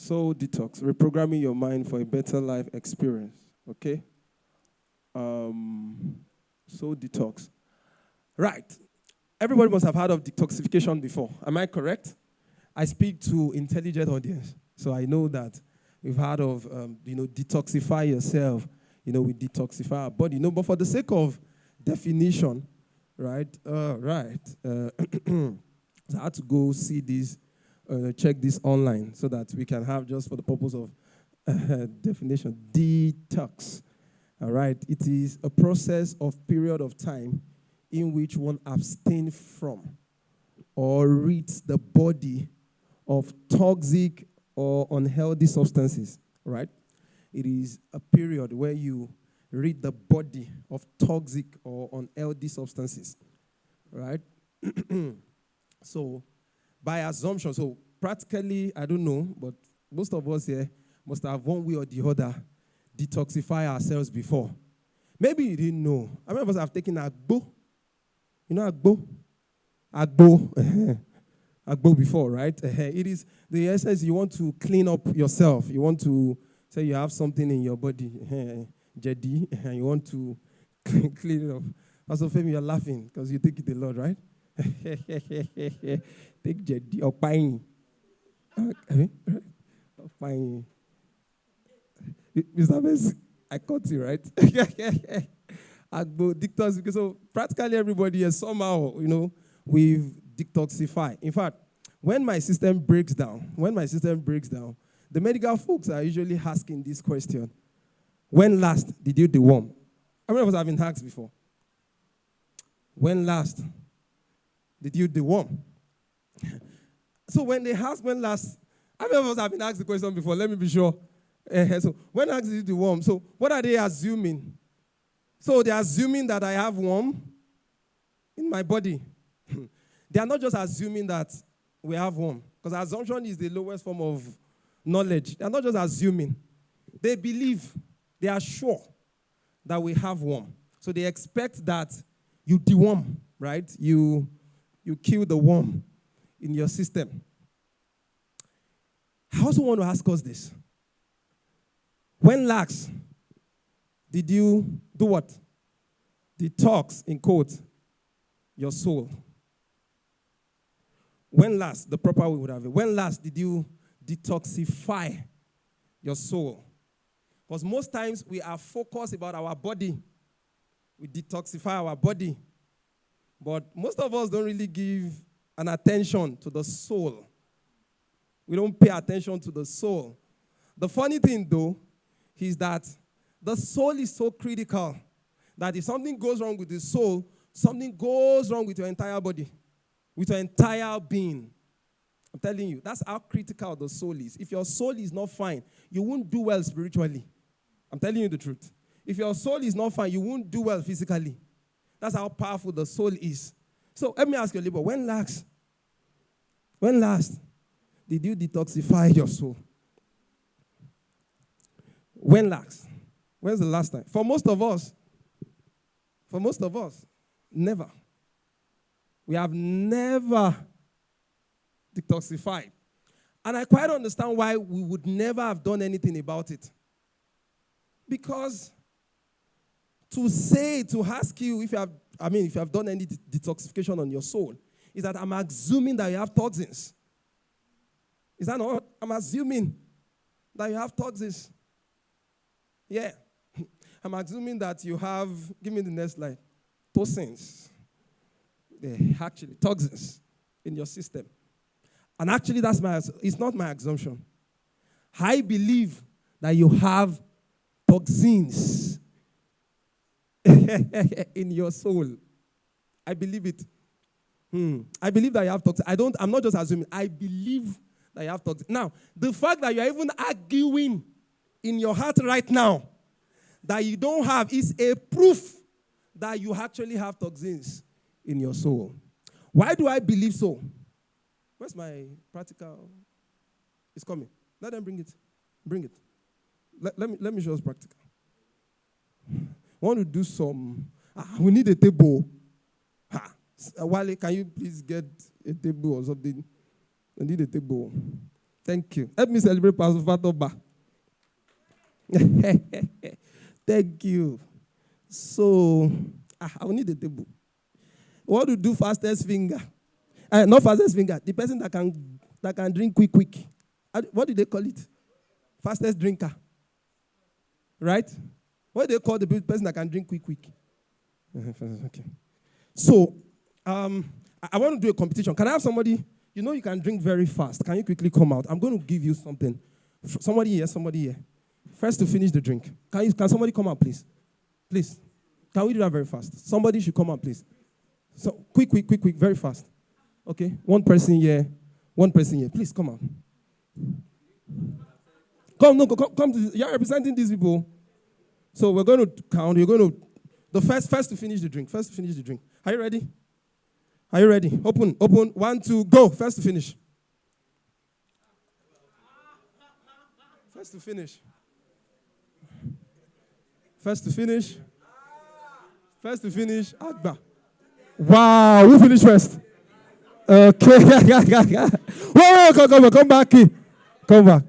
Soul Detox, reprogramming your mind for a better life experience. Okay? Soul Detox. Right. Everybody must have heard of detoxification before. Am I correct? I speak to intelligent audience, so I know that we've heard of, detoxify yourself. We detoxify our body. But for the sake of definition, right? So I had to go see this, check this online so that we can have, just for the purpose of definition, detox. All right. It is a process of period of time in which one abstains from or rids the body of toxic or unhealthy substances, right? It is a period where you rid the body of toxic or unhealthy substances, right? So, by assumption, so practically, I don't know, but most of us here must have one way or the other detoxify ourselves before. Maybe you didn't know. How many of us have taken Agbo? You know Agbo? Agbo before, right? It is the essence. You want to clean up yourself. You want to say you have something in your body, Jedi, and you want to clean it up. Pastor Femi, you're laughing because you take it a lot, right? Take Jedi or Pine. Pine. Mr. Messi, I caught you, right? Agbo, detox, because so practically everybody is somehow, we've detoxified. In fact, when my system breaks down, the medical folks are usually asking this question: when last did you deworm? How many of us have been asked before? When last did you deworm? So when they ask when last, how many of us have been asked the question before? Let me be sure. So when last did you deworm? So what are they assuming? So they're assuming that I have worm in my body. They are not just assuming that we have worm, because assumption is the lowest form of knowledge. They are not just assuming. They believe, they are sure that we have worm. So they expect that you deworm, right? You kill the worm in your system. I also want to ask us this. When last did you do what? Detox, in quotes, your soul. When last, the proper way would have it, when last did you detoxify your soul? Because most times we are focused about our body. We detoxify our body. But most of us don't really give an attention to the soul. We don't pay attention to the soul. The funny thing, though, is that the soul is so critical that if something goes wrong with the soul, something goes wrong with your entire body, with your entire being. I'm telling you, that's how critical the soul is. If your soul is not fine, you won't do well spiritually. I'm telling you the truth. If your soul is not fine, you won't do well physically. That's how powerful the soul is. So let me ask you, Libo, when last did you detoxify your soul? When last? When's the last time? For most of us, never. We have never detoxified. And I quite understand why we would never have done anything about it. Because to ask you if you have done any detoxification on your soul, is that I'm assuming that you have toxins. Is that not? I'm assuming that you have toxins. Yeah. I'm assuming that you have, give me the next slide, toxins. Yeah, actually, toxins in your system. And actually, it's not my assumption. I believe that you have toxins in your soul. I believe it. I believe that you have toxins. I'm not just assuming. I believe that you have toxins. Now, the fact that you're even arguing in your heart right now that you don't have is a proof that you actually have toxins in your soul. Why do I believe so? Where's my practical? It's coming. Let them bring it. Bring it. Let me show us practical. I want to do some. We need a table. Wale, can you please get a table or something? I need a table. Thank you. Help me celebrate Pastor Fatoba. Thank you. So, I will need a table. What to do fastest finger? Not fastest finger. The person that can drink quick. What do they call it? Fastest drinker. Right? What do they call the person that can drink quick? Okay. So, I want to do a competition. Can I have somebody? You know you can drink very fast. Can you quickly come out? I'm going to give you something. Somebody here. First to finish the drink. Can somebody come out, please? Please. Can we do that very fast? Somebody should come out, please. So quick, very fast. Okay. One person here. Please come out. Come. You're representing these people. So we're going to count. You're going to the first to finish the drink. Are you ready? Open. 1, 2, go. First to finish. First to finish. Agba. Wow, who finished first? Okay. Whoa, come back. Come back.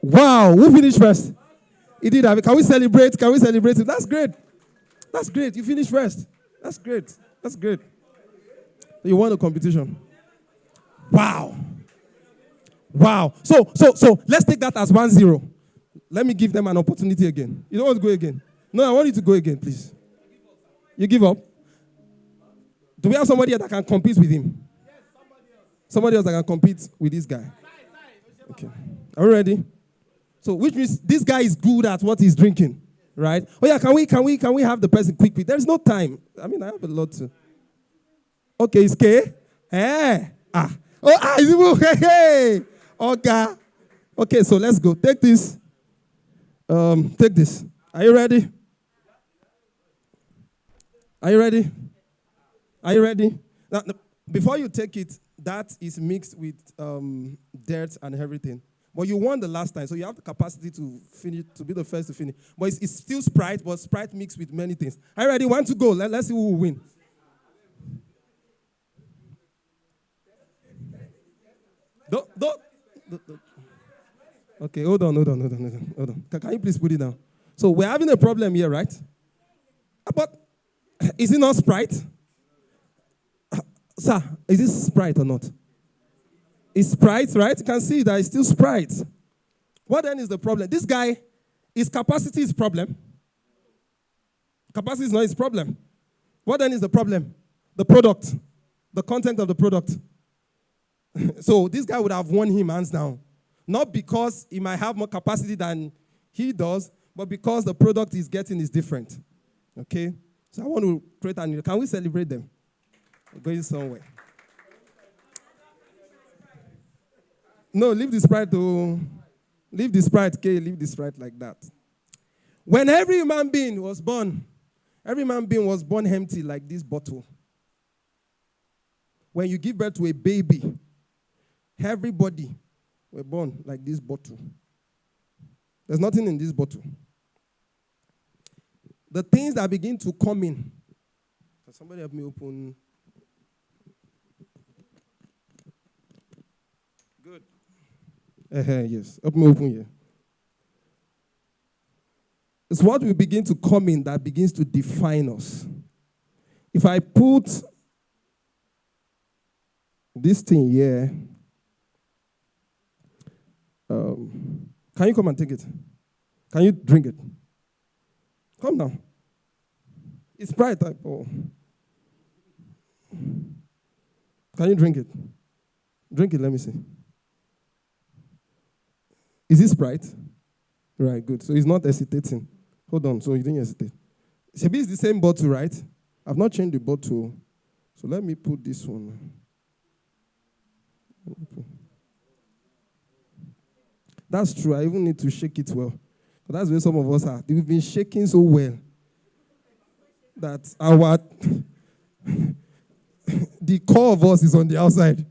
Wow, who finished first? He did have it. Can we celebrate him? That's great. You finished first. That's great. You won the competition. Wow. So let's take that as 1-0. Let me give them an opportunity again. You don't want to go again? No, I want you to go again, please. You give up? Do we have somebody that can compete with him? Somebody else that can compete with this guy? Okay. Are we ready? So, which means this guy is good at what he's drinking, right? Oh yeah, can we have the person quick? There's no time. I mean, I have a lot to. Okay, it's K. Hey. Hey. Okay, so let's go. Take this. Take this. Are you ready? Now, before you take it, that is mixed with dirt and everything. But you won the last time, so you have the capacity to finish, to be the first to finish. But it's still Sprite, but Sprite mixed with many things. Are you ready? 1 to go. Let's see who will win. Don't. Okay, hold on. Can you please put it down? So we're having a problem here, right? But is it not Sprite? Sir, is this Sprite or not? It's Sprite, right? You can see that it's still Sprite. What then is the problem? This guy, his capacity is problem. Capacity is not his problem. What then is the problem? The product. The content of the product. So this guy would have won him hands down. Not because he might have more capacity than he does, but because the product he's getting is different. Okay? So I want to create a new. Can we celebrate them? We're going somewhere. No, leave the Sprite to... Leave the Sprite, okay? Leave the Sprite like that. When every human being was born empty like this bottle. When you give birth to a baby, everybody were born like this bottle. There's nothing in this bottle. The things that begin to come in. Can somebody help me open? Good. Yes, help me open here. It's what will begin to come in that begins to define us. If I put this thing here, can you come and take it? Can you drink it? Come now. It's Sprite type. Oh. Can you drink it? Drink it, let me see. Is it Sprite? Right, good. So it's not hesitating. Hold on, so you didn't hesitate. Maybe it's the same bottle, right? I've not changed the bottle. So let me put this one. That's true. I even need to shake it well. But that's where some of us are. We've been shaking so well that our the core of us is on the outside.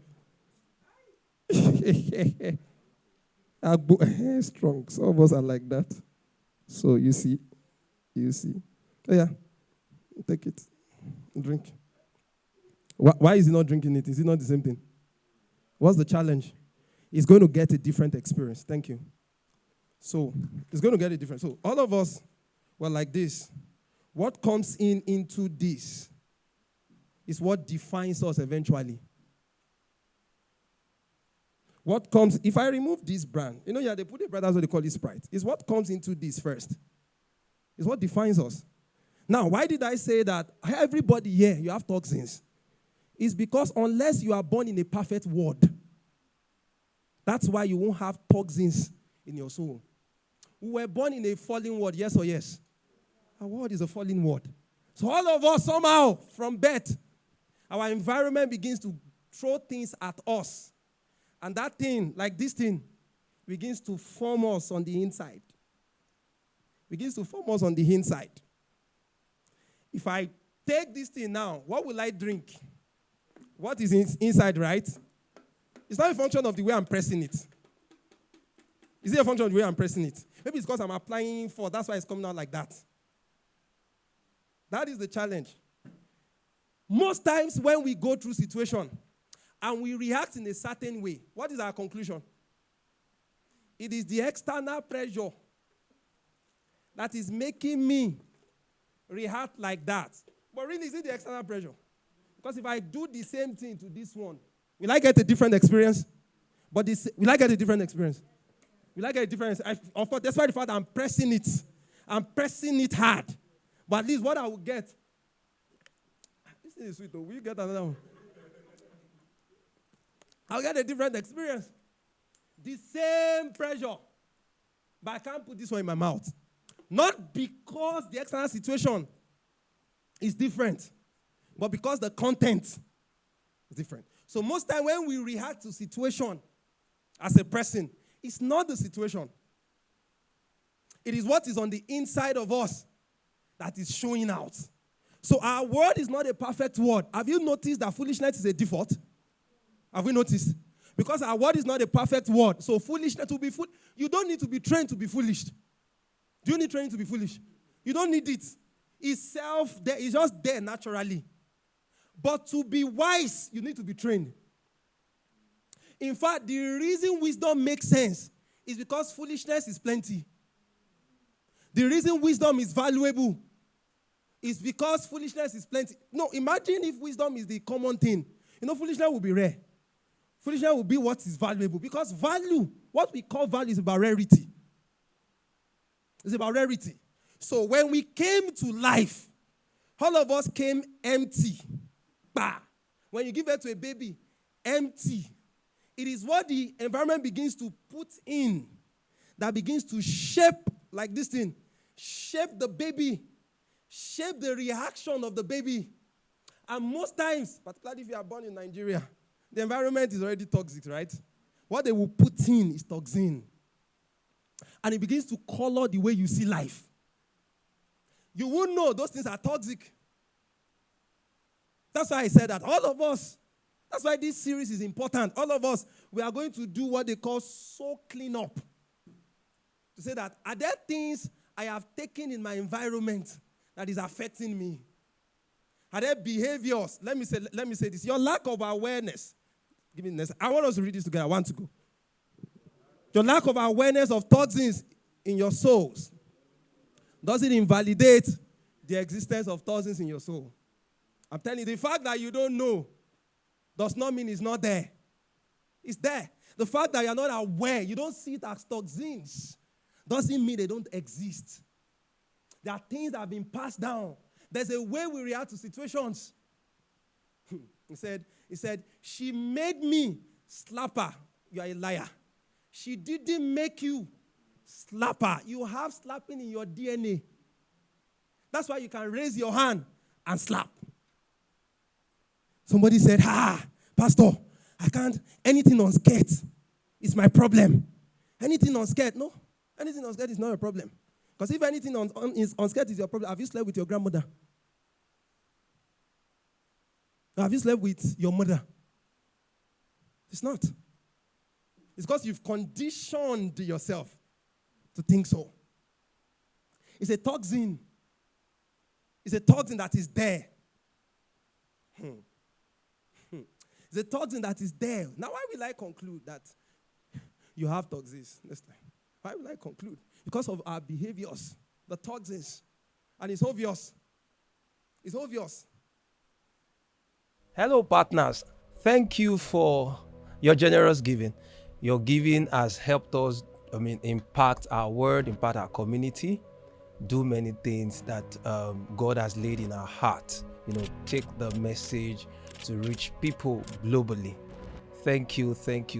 Strong. Some of us are like that. So you see. Oh yeah. Take it. Drink. Why is he not drinking it? Is it not the same thing? What's the challenge? is going to get a different experience. Thank you. So, it's going to get a different. So, all of us were like this. What comes into this is what defines us eventually. What comes, if I remove this brand, they put a brand, that's what they call it Sprite. It's what comes into this first. It's what defines us. Now, why did I say that everybody here, you have toxins? It's because unless you are born in a perfect world, that's why you won't have toxins in your soul. We were born in a fallen world, yes or yes? Our world is a fallen world. So all of us, somehow, from birth, our environment begins to throw things at us. And that thing, like this thing, begins to form us on the inside. Begins to form us on the inside. If I take this thing now, what will I drink? What is inside, right? It's not a function of the way I'm pressing it. Is it a function of the way I'm pressing it? Maybe it's because I'm applying force. That's why it's coming out like that. That is the challenge. Most times when we go through situation and we react in a certain way, what is our conclusion? It is the external pressure that is making me react like that. But really, is it the external pressure? Because if I do the same thing to this one, will I get a different experience? Will I get a different experience? Will I get a different experience? Of course, despite the fact that I'm pressing it. I'm pressing it hard. But at least what I will get, this thing is sweet though. Will you get another one? I'll get a different experience. The same pressure. But I can't put this one in my mouth. Not because the external situation is different, but because the content is different. So most time when we react to situation as a person, it's not the situation. It is what is on the inside of us that is showing out. So our word is not a perfect word. Have you noticed that foolishness is a default? Have we noticed? Because our word is not a perfect word. So foolishness to be you don't need to be trained to be foolish. Do you need training to be foolish? You don't need it. It's there. It's just there naturally. But to be wise, you need to be trained. In fact, the reason wisdom makes sense is because foolishness is plenty. The reason wisdom is valuable is because foolishness is plenty. No, imagine if wisdom is the common thing. Foolishness will be rare. Foolishness will be what is valuable. Because value, what we call value is about rarity. It's about rarity. So when we came to life, all of us came empty. Bah. When you give birth to a baby, empty. It is what the environment begins to put in that begins to shape, like this thing, shape the baby, shape the reaction of the baby. And most times, particularly if you are born in Nigeria, the environment is already toxic, right? What they will put in is toxin. And it begins to color the way you see life. You won't know those things are toxic. That's why I said that. All of us, that's why this series is important. All of us, we are going to do what they call soul cleanup. To say that, are there things I have taken in my environment that is affecting me? Are there behaviors? Let me say this. Your lack of awareness. Give me this. I want us to read this together. I want to go. Your lack of awareness of toxins in your souls. Does it invalidate the existence of toxins in your soul? I'm telling you, the fact that you don't know does not mean it's not there. It's there. The fact that you're not aware, you don't see it as toxins, doesn't mean they don't exist. There are things that have been passed down. There's a way we react to situations. He said, she made me slap her. You are a liar. She didn't make you slap her. You have slapping in your DNA. That's why you can raise your hand and slap. Somebody said, Pastor, I can't, anything on skirt is my problem. Anything on skirt, no. Anything on skirt is not a problem. Because if anything on skirt is your problem, have you slept with your grandmother? Have you slept with your mother? It's not. It's because you've conditioned yourself to think so. It's a toxin. It's a toxin that is there. It's a toxin that is there. Now, why will I conclude that you have toxins. Next time. Why will I conclude? Because of our behaviors, the toxins. And it's obvious. It's obvious. Hello, partners. Thank you for your generous giving. Your giving has helped us, impact our world, impact our community, do many things that God has laid in our heart. Take the message to reach people globally. Thank you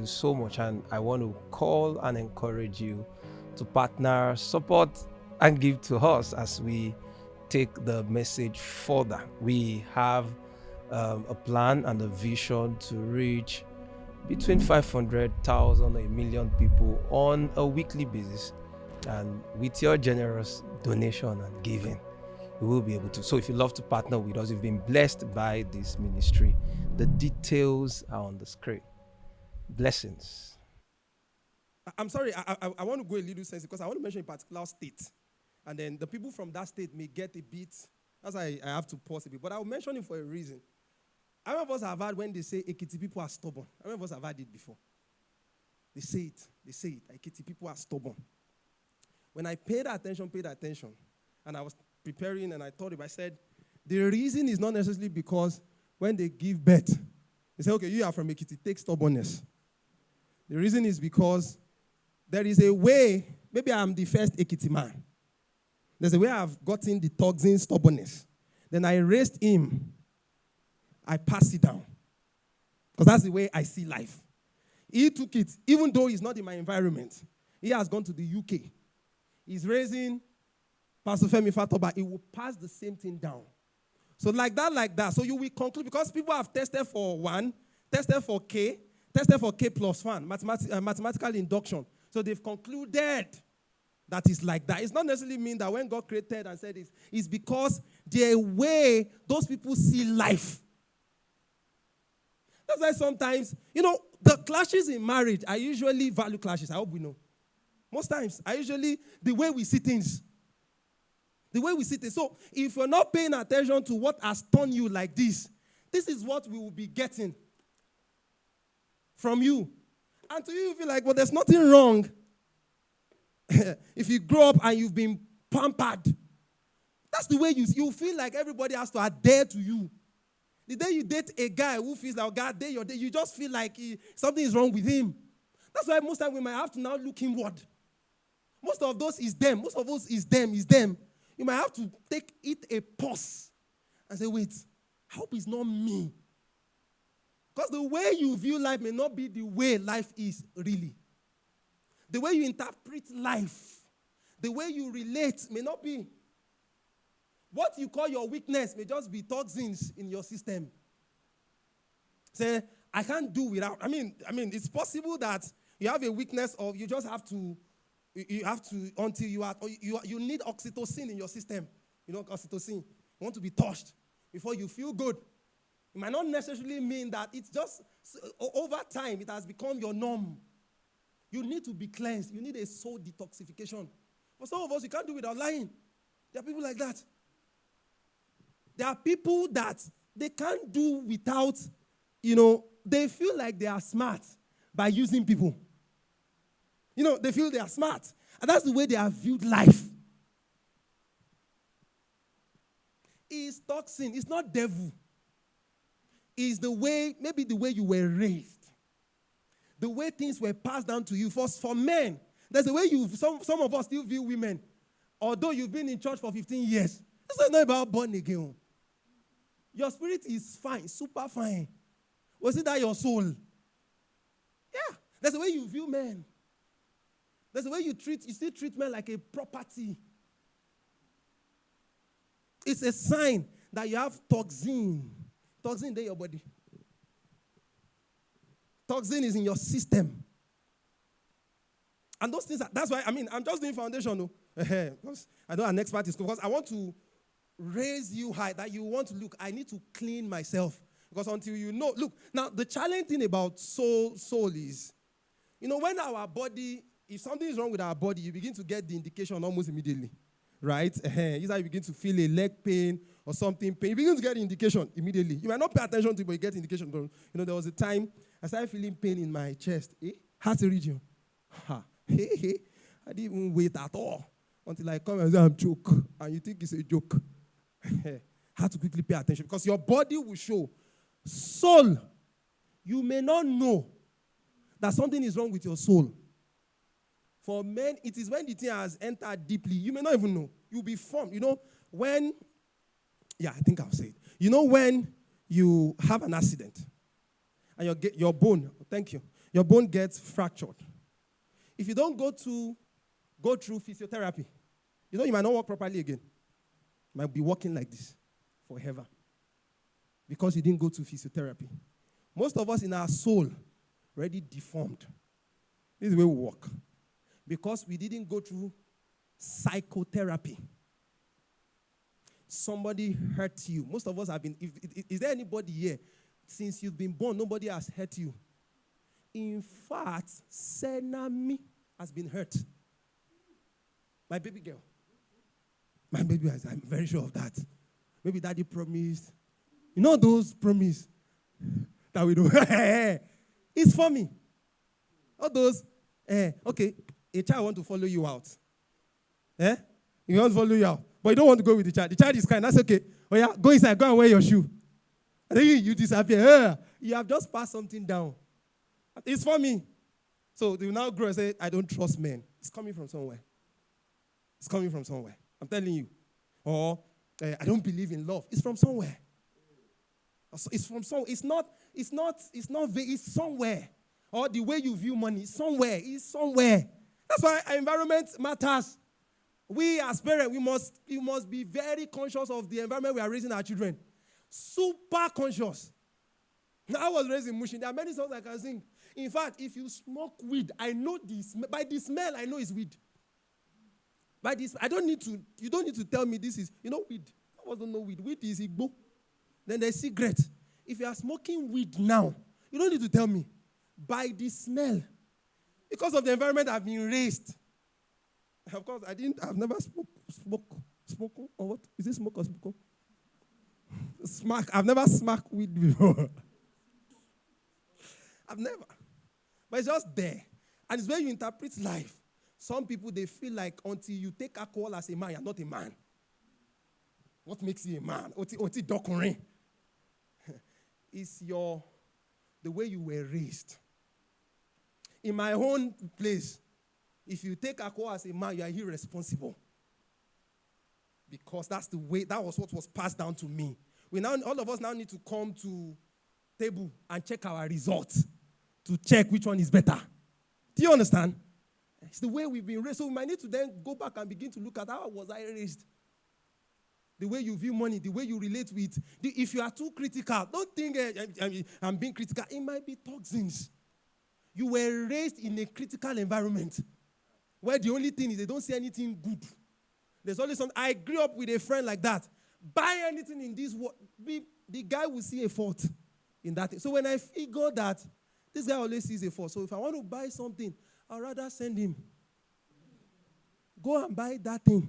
so much. And I want to call and encourage you to partner, support, and give to us as we take the message further. We have a plan and a vision to reach between 500,000 or 1 million people on a weekly basis. And with your generous donation and giving, we will be able to. So if you love to partner with us, you've been blessed by this ministry, the details are on the screen. Blessings. I'm sorry, I want to go a little sense because I want to mention a particular state. And then the people from that state may get a bit, that's why I have to pause a bit. But I'll mention it for a reason. How many of us have heard when they say Ekiti people are stubborn? How many of us have heard it before? They say it. Ekiti people are stubborn. When I paid attention, and I was preparing and I thought I said, the reason is not necessarily because when they give birth, they say, okay, you are from Ekiti, take stubbornness. The reason is because there is a way, maybe I'm the first Ekiti man. There's a way I've gotten the toxin stubbornness. Then I raised him. I passed it down. Because that's the way I see life. He took it, even though he's not in my environment. He has gone to the UK. He's raising Pastor Femi Fatoba. He will pass the same thing down. So like that. So you will conclude, because people have tested for 1, tested for K plus 1, mathematical induction. So they've concluded that is like that. It's not necessarily mean that when God created and said this, it's because the way those people see life. That's why sometimes, the clashes in marriage, I usually value clashes. I hope we know. Most times, the way we see things. The way we see things. So, if you're not paying attention to what has turned you like this is what we will be getting from you. And to you feel like, well, there's nothing wrong. If you grow up and you've been pampered, that's the way you feel like everybody has to adhere to you. The day you date a guy who feels like, God, you just feel like something is wrong with him. That's why most times we might have to now look inward. Most of those is them. Most of us is them. You might have to take it a pause and say, wait, I hope it's not me. Because the way you view life may not be the way life is really. The way you interpret life, the way you relate may not be. What you call your weakness may just be toxins in your system. Say, I can't do without. It's possible that you have a weakness or you just have to, until you need oxytocin in your system. Oxytocin. You want to be touched before you feel good. It might not necessarily mean that it's just, over time, it has become your norm. You need to be cleansed. You need a soul detoxification. For some of us, you can't do it without lying. There are people like that. There are people that they can't do without, they feel like they are smart by using people. They feel they are smart. And that's the way they have viewed life. It's toxin. It's not devil. It's the way, maybe the way you were raised. The way things were passed down to you. For men, there's a way some of us still view women. Although you've been in church for 15 years. This is not about born again. Your spirit is fine, super fine. Was it that your soul? Yeah. There's a way you view men. There's a way you still treat men like a property. It's a sign that you have toxin. Toxin in your body. Toxin is in your system. And those things, that's why, I'm just doing foundation, though. Because I don't have an expert in school. Because I want to raise you high, that you want to look, I need to clean myself. Because until look, now the challenging thing about soul is, when our body, if something is wrong with our body, you begin to get the indication almost immediately. Right? Either you begin to feel a leg pain or something pain. You begin to get the indication immediately. You might not pay attention to it, but you get indication. There was a time I started feeling pain in my chest. Heart region. Ha. Hey. I didn't even wait at all until I come and say I'm joke. And you think it's a joke. Have to quickly pay attention because your body will show. Soul, you may not know that something is wrong with your soul. For men, it is when the thing has entered deeply. You may not even know. You'll be formed. When, I think I'll say it. When you have an accident and your bone, thank you, your bone gets fractured. If you don't go through physiotherapy, you might not walk properly again. You might be walking like this forever because you didn't go to physiotherapy. Most of us in our soul already deformed. This is the way we walk. Because we didn't go through psychotherapy. Somebody hurt you. Most of us have been, is there anybody here, since you've been born, nobody has hurt you? In fact, Senami has been hurt. My baby girl. My baby, I'm very sure of that. Maybe daddy promised. Those promise that we do. It's for me. All those, okay, a child want to follow you out. He wants to follow you out. But you don't want to go with the child. The child is kind. That's okay. Oh yeah, go inside, go and wear your shoe. And then you disappear. You have just passed something down. It's for me. So they will now grow and say, I don't trust men. It's coming from somewhere. It's coming from somewhere. I'm telling you. Or I don't believe in love. It's from somewhere. It's from somewhere. It's somewhere. Or the way you view money, somewhere. It's somewhere. That's why our environment matters. We as parents, we must be very conscious of the environment we are raising our children. Super conscious. I was raised in Mushin. There are many songs I can sing. In fact, if you smoke weed, I know this. By the smell, I know it's weed. By this, you don't need to tell me this is, weed. I don't know weed. Weed is Igbo. Then there's cigarette. If you are smoking weed now, you don't need to tell me. By the smell. Because of the environment I've been raised. Of course, I've never spoken, or what? Is it smoke or spoken? Smack. I've never smacked weed before. I've never. But it's just there. And it's where you interpret life. Some people, they feel like until you take alcohol as a man, you're not a man. What makes you a man? Oti dokunrin. It's the way you were raised. In my own place, if you take alcohol as a man, you are irresponsible. Because that's the way, that was what was passed down to me. All of us now need to come to table and check our results to check which one is better. Do you understand? It's the way we've been raised. So we might need to then go back and begin to look at how was I raised. The way you view money, the way you relate with. If you are too critical, don't think I'm being critical. It might be toxins. You were raised in a critical environment where the only thing is they don't see anything good. There's always something. I grew up with a friend like that. Buy anything in this world, the guy will see a fault in that thing. So when I figure that this guy always sees a fault, so if I want to buy something, I'd rather send him. Go and buy that thing.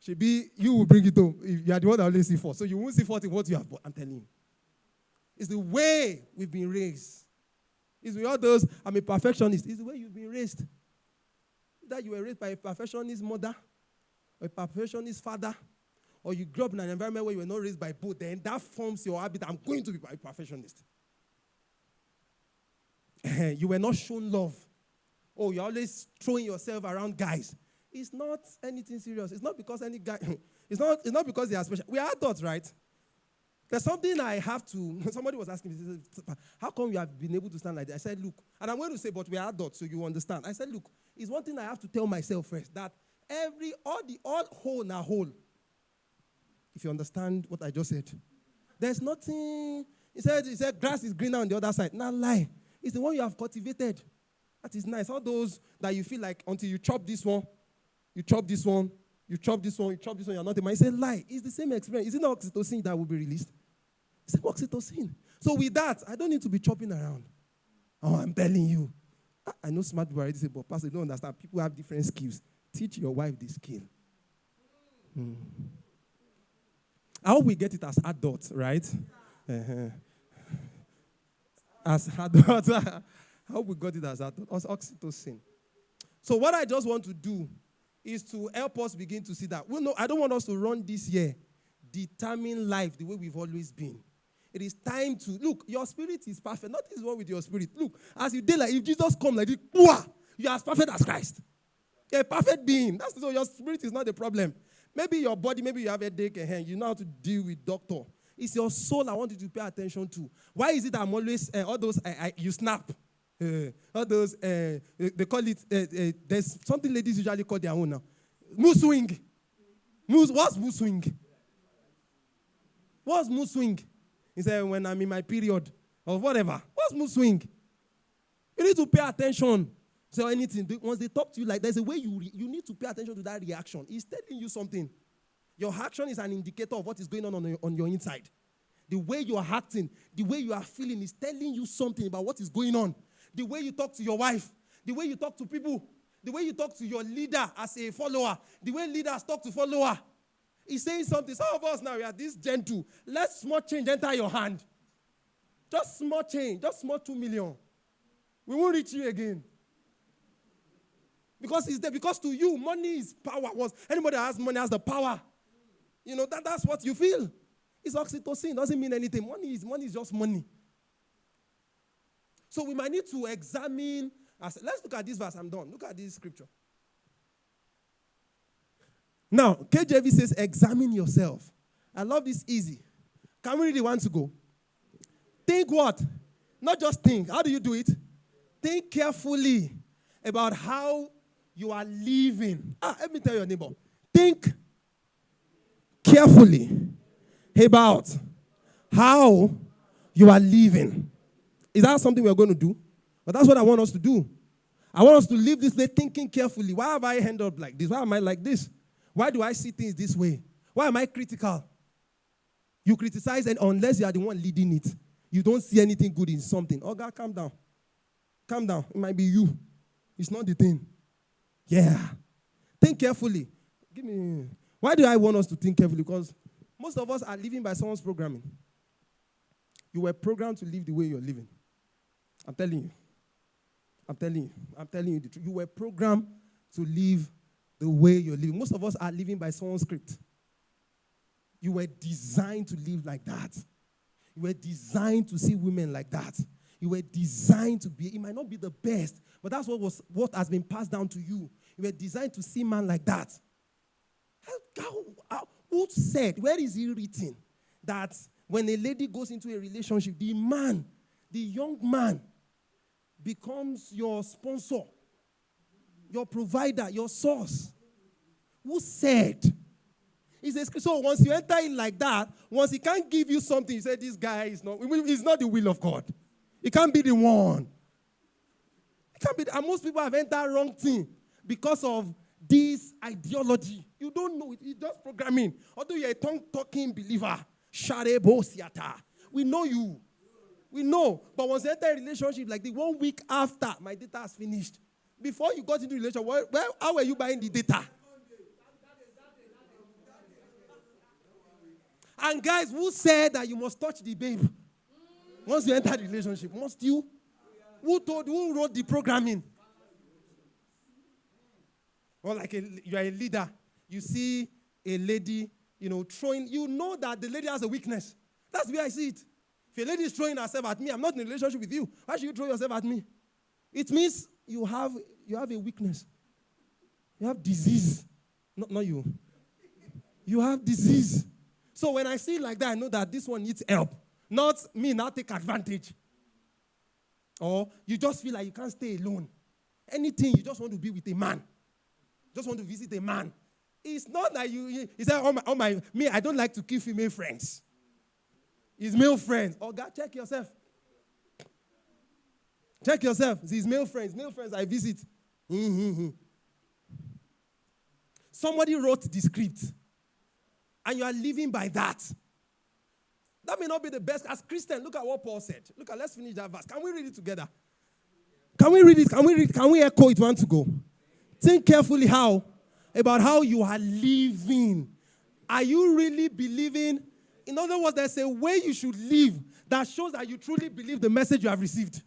You will bring it home. You are the one that always see fault. So you won't see fault in what you have bought. I'm telling you. It's the way we've been raised. It's with all those, I'm a perfectionist. It's the way you've been raised. That you were raised by a perfectionist mother, or a perfectionist father, or you grew up in an environment where you were not raised by both, then that forms your habit. I'm going to be a perfectionist. You were not shown love. Oh, you're always throwing yourself around guys. It's not anything serious. It's not because any guy, it's not because they are special. We are adults, right? There's something I have to, somebody was asking me, how come you have been able to stand like that? I said, look, and I'm going to say, but we are adults, so you understand. I said, look, it's one thing I have to tell myself first, that all whole now whole. If you understand what I just said. There's nothing, he said grass is greener on the other side. Not lie. It's the one you have cultivated. That is nice. All those that you feel like until you chop this one, you chop this one, you chop this one, you chop this one, you're not a man. He said, lie. It's the same experience. Is it not oxytocin that will be released? It's oxytocin. So with that, I don't need to be chopping around. Oh, I'm telling you. I know smart people already say, but Pastor, you don't understand. People have different skills. Teach your wife the skill. I hope we get it as adults, right? As adults. I hope we got it as that. Oxytocin. So what I just want to do is to help us begin to see that. Well, no, I don't want us to run this year, determine life the way we've always been. It is time to, look, your spirit is perfect. Nothing is wrong with your spirit. Look, as you did, like if Jesus come like this, you are as perfect as Christ. You're a perfect being. That's so your spirit is not the problem. Maybe your body, maybe you have a headache and hand. You know how to deal with doctor. It's your soul I want you to pay attention to. Why is it I'm always, all those, you snap. All those, they call it, there's something ladies usually call their own now. Mood swing. What's mood swing? What's mood swing? He said, when I'm in my period or whatever. What's mood swing? You need to pay attention. So anything, once they talk to you like there's a way you need to pay attention to that reaction. It's telling you something. Your action is an indicator of what is going on your inside. The way you are acting, the way you are feeling is telling you something about what is going on. The way you talk to your wife, the way you talk to people, the way you talk to your leader as a follower, the way leaders talk to follower. He's saying something. Some of us now, we are this gentle. Let small change enter your hand. Just small change. Just small 2 million. We won't reach you again. Because it's there. Because to you, money is power. Once anybody that has money has the power. You know, that's what you feel. It's oxytocin. It doesn't mean anything. Money is just money. So we might need to examine. Let's look at this verse. I'm done. Look at this scripture. Now, KJV says, examine yourself. I love this easy. Can we read it once to go? Think what? Not just think. How do you do it? Think carefully about how you are living. Let me tell your neighbor. Think carefully about how you are living. Is that something we are going to do? But that's what I want us to do. I want us to live this way thinking carefully. Why have I ended up like this? Why am I like this? Why do I see things this way? Why am I critical? You criticize, and unless you are the one leading it, you don't see anything good in something. Oh, God, calm down. Calm down. It might be you. It's not the thing. Yeah. Think carefully. Why do I want us to think carefully? Because most of us are living by someone's programming. You were programmed to live the way you're living. I'm telling you. I'm telling you the truth. You were programmed to live the way you're living. Most of us are living by someone's script. You were designed to live like that. You were designed to see women like that. You were designed to be, it might not be the best, but that's what has been passed down to you. You were designed to see man like that. Who said, where is it written that when a lady goes into a relationship, the man, the young man, becomes your sponsor, your provider, your source? Who said? He says, so once you enter in like that, once he can't give you something, you say, this guy is not, it's not the will of God. It can't be the one. It can't be, and most people have entered wrong thing because of this ideology. You don't know it. It's just programming. Although you're a tongue-talking believer, we know you. We know. But once you enter a relationship like the 1 week after my data has finished, before you got into the relationship, how were you buying the data? And guys, who said that you must touch the babe? Once you enter the relationship, must you? Who wrote the programming? Or like you are a leader, you see a lady, throwing, you know that the lady has a weakness. That's the way I see it. If a lady is throwing herself at me, I'm not in a relationship with you. Why should you throw yourself at me? It means you have a weakness. You have disease. Not you. You have disease. So when I see it like that, I know that this one needs help. Not me now take advantage. Or you just feel like you can't stay alone. Anything, you just want to be with a man. Just want to visit a man. It's not that you say, me, I don't like to keep female friends. It's male friends. Oh, God, check yourself. Check yourself. It's male friends. Male friends I visit. Somebody wrote the script. And you are living by that. That may not be the best. As Christian, look at what Paul said. Let's finish that verse. Can we read it together? Can we read it? Can we echo it one to go? Think carefully about how you are living. Are you really believing? In other words, there's a way you should live that shows that you truly believe the message you have received.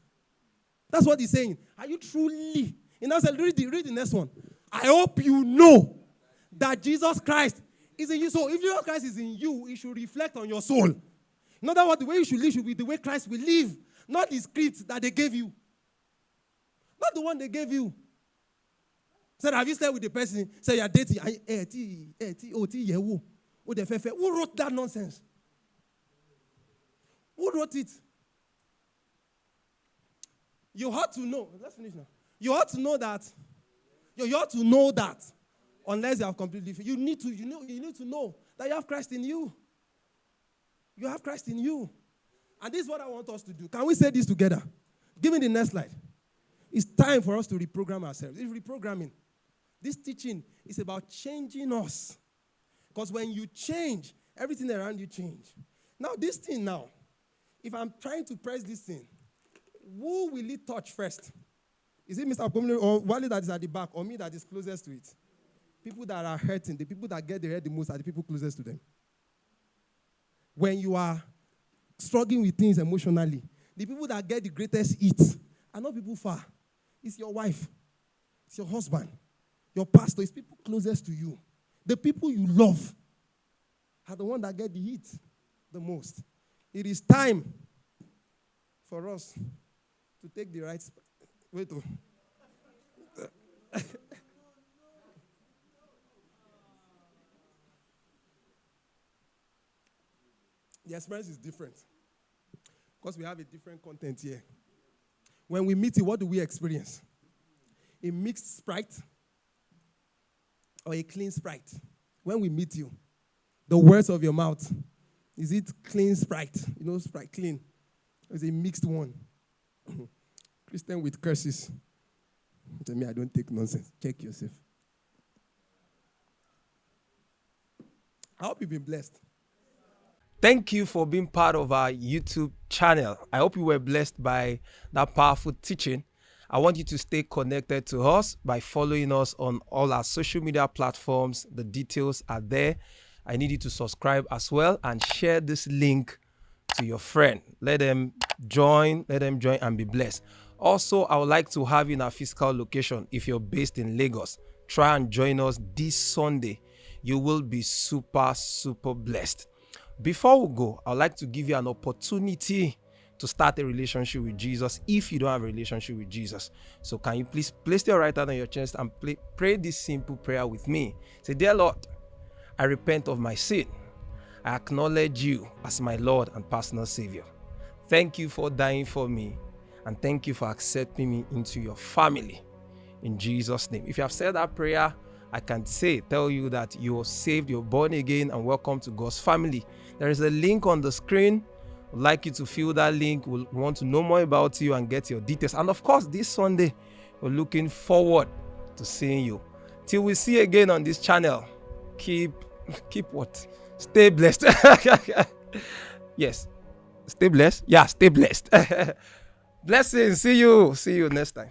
That's what he's saying. Are you truly? And now read the next one. I hope you know that Jesus Christ is in you. So if Jesus Christ is in you, it should reflect on your soul. In other words, the way you should live should be the way Christ will live, not the script that they gave you. Not the one they gave you. Said, have you stayed with the person? Say you're dating. Who wrote that nonsense? Who wrote it? You ought to know. Let's finish now. You ought to know that. You ought to know that. Unless you have completely, you need to know that you have Christ in you. You have Christ in you. And this is what I want us to do. Can we say this together? Give me the next slide. It's time for us to reprogram ourselves. It's reprogramming. This teaching is about changing us. Because when you change, everything around you change. Now, this thing now, if I'm trying to press this thing, who will it touch first? Is it Mr. Pomle or Wale that is at the back, or me that is closest to it? People that are hurting, the people that get the hurt the most are the people closest to them. When you are struggling with things emotionally, the people that get the greatest hit are not people far. It's your wife. It's your husband. Your pastor. It's people closest to you. The people you love are the ones that get the hit the most. It is time for us to take the right spot. Wait. The experience is different because we have a different content here. When we meet you, what do we experience? A mixed Sprite or a clean Sprite? When we meet you, the words of your mouth, is it clean Sprite? You know, Sprite clean. Or is it a mixed one? Christian with curses. To me, I don't take nonsense. Check yourself. I hope you've been blessed. Thank you for being part of our YouTube channel. I hope you were blessed by that powerful teaching. I want you to stay connected to us by following us on all our social media platforms. The details are there. I need you to subscribe as well and share this link to your friend. Let them join and be blessed. Also, I would like to have you in our physical location. If you're based in Lagos, try and join us this Sunday. You will be super, super blessed. Before we go, I'd like to give you an opportunity to start a relationship with Jesus if you don't have a relationship with Jesus. So can you please place your right hand on your chest and pray this simple prayer with me. Say, dear Lord, I repent of my sin. I acknowledge you as my Lord and personal Savior. Thank you for dying for me, and thank you for accepting me into your family. In Jesus' name. If you have said that prayer, I can tell you that you're saved, you're born again, and welcome to God's family. There is a link on the screen. I'd like you to fill that link. We want to know more about you and get your details. And of course, this Sunday, we're looking forward to seeing you. Till we see you again on this channel, keep what? Stay blessed. Yes. Stay blessed? Yeah, stay blessed. Blessings. See you next time.